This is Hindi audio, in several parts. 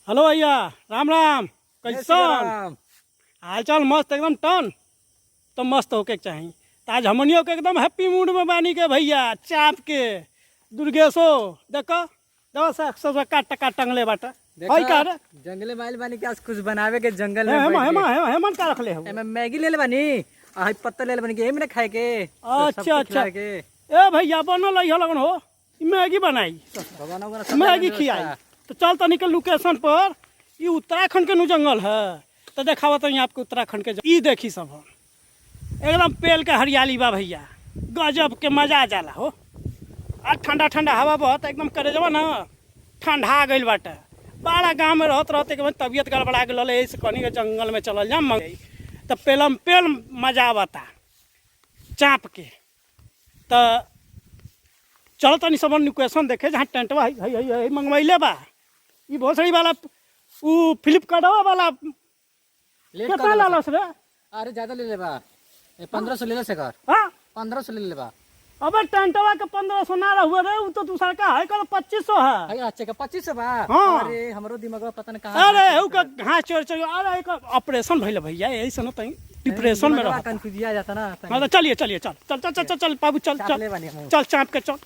हेलो भैया, राम राम। कैसन हाल चाल? मस्त एकदम टन। तो मस्त होके चाहिए। तो आज हमनियों के एकदम हैप्पी मूड में बानी के भैया चाप के दुर्गेशो देखो देखो सब काट टंगले बाटा हई का रे जंगले माइल बानी के आज कुछ बनावे के जंगल में हेमा बैठ हेमा के। हेमन का रखले हो? एमे मैगी ले ले बानी आ हई पत्ता ले ले बानी के एमे ना खाए के तो सबके अच्छा अच्छा। खिलाए के। ए भैया बनल है लगन हो ई मैगी बनाई भगवान को सब मैगी व्यवस्था। खियाई। तो चल तनी के लोकेशन पर ये उत्तराखंड के नु जंगल है। तो देखावा तो आपको उत्तराखंड के ई देखी सब एकदम पेड़ के हरियाली बा भैया, गजब के मजा आ जाला हो। आज ठंडा ठंडा हवा बहत एकदम करे जब ना ठंडा गइल बाटे। बड़ा गाँव में रहते रहते के तबीयत गड़बड़ा गल ऐसे कनी के जंगल में चलल जा मंगई तो पेलम पेल मजा आवता चाप के। तो चलो तनी सब लोकेशन देखे जहाँ टेंटवा है मंगवाइले बा। ये भोसड़ी वाला वो फ्लिपकार्टवा वाला लेट कितना कर लालस रे? अरे ज्यादा ले ले बा 1500 ले ले से कर हाँ 1500 ले ले बा। अबे टेंटवा के 1500 ना रहुए रे, वो तो दूसरा का है कल 2500 है। अरे अच्छे का 2500 बा। हाँ। अरे हमरो दिमाग में पता नहीं कहां। अरे ऊ का घास चोर चोर अरे एक ऑपरेशन भइल भैया यही सुनो तई डिप्रेशन में रहा। कंफ्यूज आ जाता ना। हां तो चलिए चलिए चल चल चल चल चल बाबू चल चाप चल ले बानी हम। चल चाप के चल।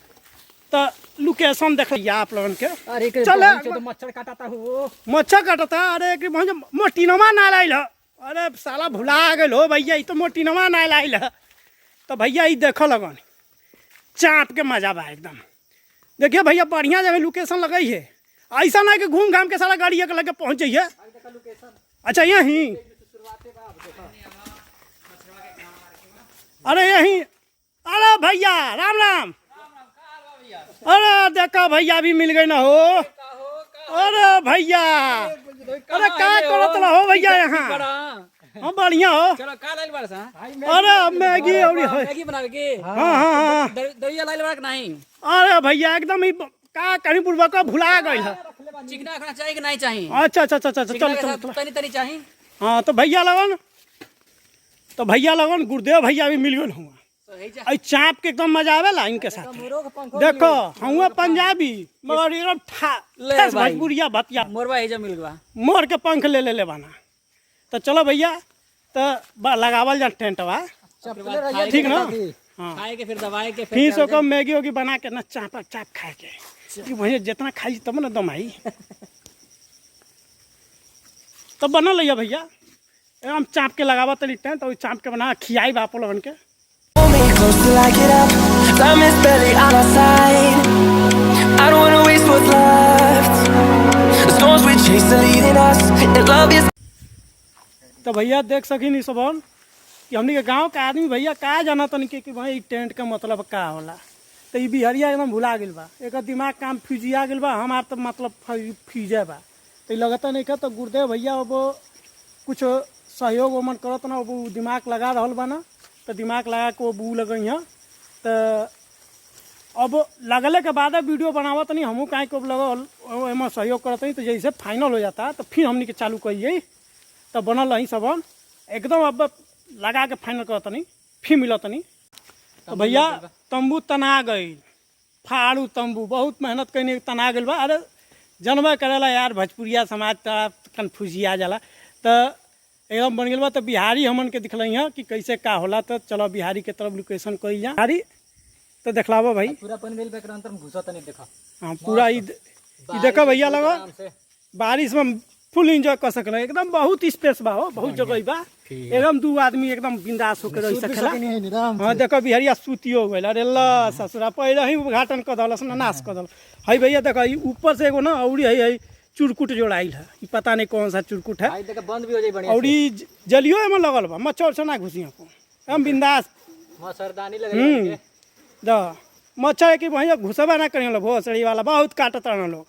तो लोकेशन देख लिया आप लोगन के। अरे के चल तो मच्छर काटता हो। मच्छर काटता। अरे कि भैया मोटीनमा ना लाइल। अरे साला भुला गेल हो भैया, ई तो मोटीनमा ना लाइल। तो भैया ई देखो लगन चाप के मजा बा एकदम। देखिए भैया बढ़िया जगह लोकेशन लगई है। ऐसा ना कि घूम घाम के सारा गाड़ी के लगे पहुंच जाइए। अच्छा यहीं अरे यहीं अरे भैया राम राम। अरे देखा भैया भी मिल गए ना हो। अरे भैया अरे क्या करत हो भैया यहाँ? हम बढ़िया हो। चलो का लाइल बार सा। अरे मैगी और मैगी बनावे के। हाँ हाँ हाँ। दरिया लाइल बार नहीं। अरे भैया एकदम ही का कहीं पूर्वा का भुला गई है। चिकना खाना चाहिए कि नहीं चाहिए? अच्छा अच्छा अच्छा अच्छा चल चिकना के चल साथ तनी तनी चाहिए। हाँ तो भैया लगन गुरुदेव भैया भी मिल गए हुआ। आई चाप के एकदम मजा आवेला इनके साथ। देखो हम पंजाबी मगर एकदम ठेस भोजपुरिया बतिया मोरवा एजा मिल गवा। मोर के पंख ले ले बाना। तो चलो भैया तो लगावल जा टेंटवा ठीक ना। हाँ खाए के फिर दवाई के फिर सो को मैगी वोगी बना के ना चाप खाए के भैया जितना खाई तब ना दम आई। तो बनल है भैया एकदम चाप के लगावा तनी टेंट और चाप के बना खियाई बाप लोगन के। Close till I get up, time is barely on our side. I don't wanna waste what's left. The storms we chase are leading us, and love is. तो भैया देख सकी नहीं सबन कि हमनी के गांव का आदमी भैया का जाना तन कि भाई टेंट का मतलब का होला। तो ये बिहरिया एकदम भुला गेल बा, एक दिमाग काम फ्यूजिया गेल बा। हमार तो मतलब फ्यूजे बा। तो लगता नहीं का तो गुरुदेव भैया अब कुछ सहयोग वमन करत ना वो दिमाग लगा रहल बा ना। तो दिमाग लगा के वो बू लगई है। तो अब लगले के बाद वीडियो बनावत नहीं हमू काहे को लगल एम सहयोग करत नहीं। तो जैसे फाइनल हो जाता तो फिर हमनी के चालू करिए। तो बनल रही सब एकदम अब लगा के फाइनल करत नहीं फिर मिलत नहीं। तो भैया तंबू तना गई फाड़ू तंबू बहुत मेहनत कहीं तना गई बा। अरे जनबे करेला यार भोजपुरिया समाज का कन्फ्यूजिया जाला। तो एकदम बन गया। तो बिहारी हमन के दिखल हैं कि कैसे का होला। तो चलो बिहारी के तरफ लोकेशन कही जा बिहारी तो देखलावो भाई पूरा पन मिल पे अंतर में घुसा तनी देखा। हाँ पूरा ई देखो भैया लगा बारिश में फुल एंजॉय कर सकल एकदम। बहुत स्पेस बा हो, बहुत जगह बा एकदम। दू आदमी एकदम बिंदास होकर रह सकेला। हाँ देखो बिहारिया सूतियो हो गइल। अरे ला ससुरा पहले ही उद्घाटन कर दलस ना नाश कर दल है भैया। देखो ऊपर से एगो ना औरी है चुरकुट जोड़ाइल है। पता नहीं कौन सा चुरकुट है। बंद भी हो जाए बढ़िया और जलियो एम लगल बा मच्छर से ना घुसी हम बिंदास। मच्छरदानी लगे द मच्छर की भैया घुसबा ना करें भोसड़ी वाला बहुत काटत रहना लोग।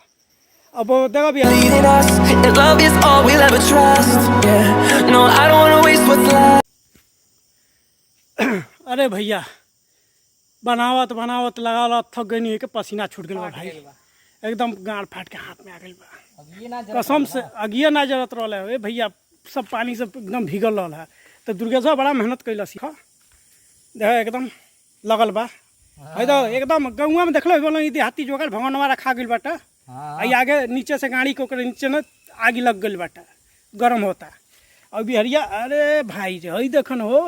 अब देखो भी Leading us, and love is all we'll ever trust. Yeah, no, I don't wanna waste what's left. अरे भैया बनावत बनावत लगा थक गई नहीं के पसीना छूट गया भाई। एकदम गाड़ फाट के हाथ में आ गई बा कसम से। अगिए ना जरूरत रहा है भैया सब पानी से एकदम भीगल रहा है। तो दुर्गेश्वर बड़ा मेहनत कैल सीखा देखो एकदम लगल बा। तो एकदम गौआ में देखल देहाती जोगाड़ भगवानवा रखा गई बाटा। आगे नीचे से गाड़ी को नीचे न आग लग गई बाटा, गरम होता। और बिहरिया अरे भाई रे हई देखन हो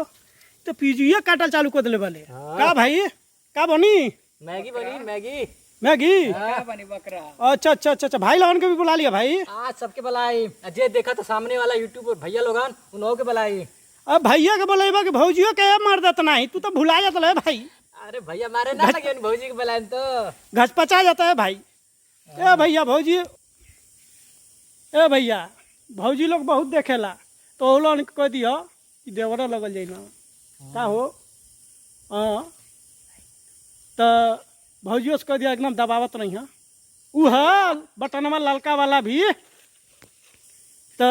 तो पिजुए काटल चालू कर दिले वाले। का भाई का बनी? मैगी बनी मैगी। मैगी? क्या बनी बकरा। अच्छा अच्छा अच्छा अच्छा, भाई लोगन के भी बुला लिया भाई। आज सबके बुलाई, जे देखा तो सामने वाला यूट्यूब पर भैया लोगन उन्हों के बुलाई। अब भैया के बोलेबा कि भौजियो के मार देता नहीं, तू तो भुला जाता है भाई। अरे भैया मारे ना लगे भौजी के बुलाए तो घचपचा जाता है भाई। ए भैया भौजी, ए भैया भौजी लोग बहुत देखेला तो वो लोग कह दिया कि देवरा लगल जाई ना का हो। हाँ तो भौजियो से कह दिया एकदम दबावत नहीं है। ऊ है बटनवा ललका वाला भी। तो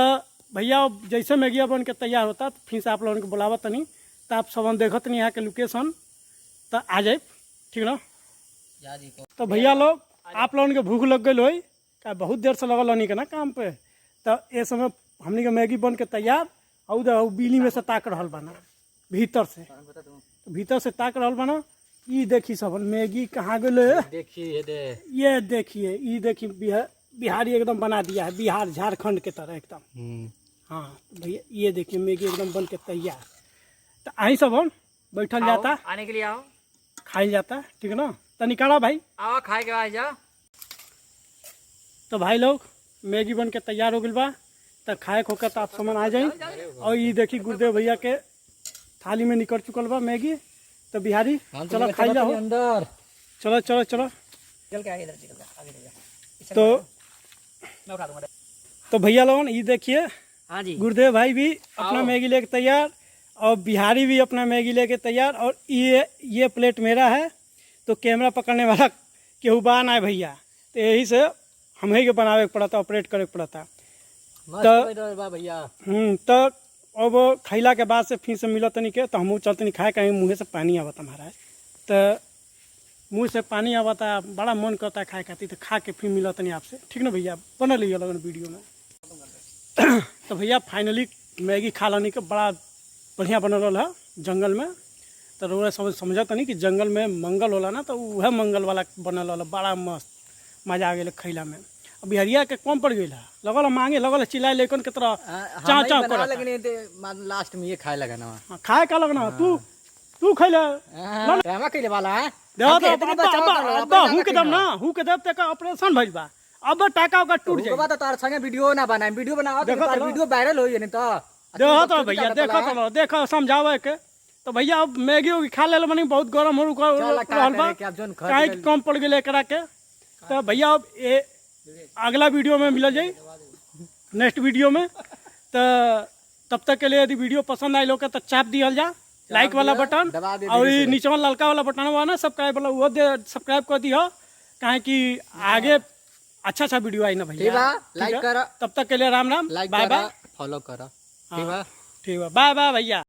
भैया जैसे मैगिया बन के तैयार होता तो फिर से आप लोगों को बुलावत नहीं, तो आप सब देखत नहीं यहाँ के लोकेशन तो आ जाए, ठीक ना। तो भैया लोग आप लोगों के भूख लग गई हो का बहुत देर से लगल नहीं के ना काम पे। तो ये समय हमने के मैगी बन के तैयार और बिजली में से ताक रहा बना भीतर से, तो भीतर से ताक रहा बना। ये देखी सब मैगी कहाँ गए, ये देखिए ये देखिए बिहारी एकदम बना दिया है, बिहार झारखंड के तरह एकदम। हाँ भैया ये देखिए मैगी एकदम बन के तैयार। तो आई सब हम बैठल जाता, आने के लिए आओ, खाई जाता, ठीक है ना। तो निकाला भाई, आओ खाए के बाद जाओ। तो भाई लोग मैगी बन के तैयार हो गई बा, तो खाए खोकर तो आप सामान आ जाए। और ये देखिए गुरुदेव भैया के थाली में निकल चुकल बा मैगी। तो बिहारी चलो खाई जाओ अंदर, चलो चलो चलो। चल के आगे तो भैया लोगन ये देखिए हाँ जी गुरुदेव भाई भी अपना मैगी लेके तैयार और बिहारी भी अपना मैगी लेके तैयार। और ये प्लेट मेरा है, तो कैमरा पकड़ने वाला केहू बा ना है भैया, तो यही से हमें के बनावे के पड़ा था, ऑपरेट करे के पड़ा था। तो भैया तो अब खैला के बाद से फिर से मिलत नहीं के, तो हम चलते नहीं खाए, कहीं मुँह से पानी आवता महाराज। तो मुँह से पानी आवता, बड़ा मन करता है खाए खाती, तो खा के फिर मिलत नहीं आपसे, ठीक ना भैया। बना लीजिए लगन वीडियो में। तो भैया फाइनली मैगी खा लेने के बड़ा बढ़िया बनल है जंगल में। तो रोड़ा समझता नहीं कि जंगल में मंगल होला ना, तो वह मंगल वाला बनल वाला बड़ा मस्त मजा आ गया खैला में। अब बिहरिया के कम पड़ गई है, लगल मांगे लगल चिल्लाए लेकिन के तरह चाँ चाँ कर लगने लास्ट में ये खाए लगा ना। खाए का लगना तू खैले ड्रामा कैले वाला है। हूँ के दम ना, हूँ के दम तक ऑपरेशन भइल बा, अब टाका का टूट जाए। तो तार संगे वीडियो ना बनाए, वीडियो बनाओ तो तार वीडियो वायरल होई नहीं तो देखो तो भैया देखो समझावे के। तो भैया अब मैगी उगी खा ले बनी, बहुत गरम हो रहल बा, काहे कम पड़ गेल एकरा के। तो भैया अब ये अगला वीडियो में मिल जाए, नेक्स्ट वीडियो में। तो तब तक के लिए यदि वीडियो पसंद आए लोग तो चाप दिया जा लाइक वाला बटन, और ये नीचे वाला ललका वाला बटन हुआ ना सब्सक्राइब वाला, वो सब्सक्राइब कर दियो, काहे कि आगे अच्छा अच्छा वीडियो आई ना भैया। लाइक करो, तब तक के लिए Ram Ram, bye bye, follow करो, ठीक है बाय बाय भैया।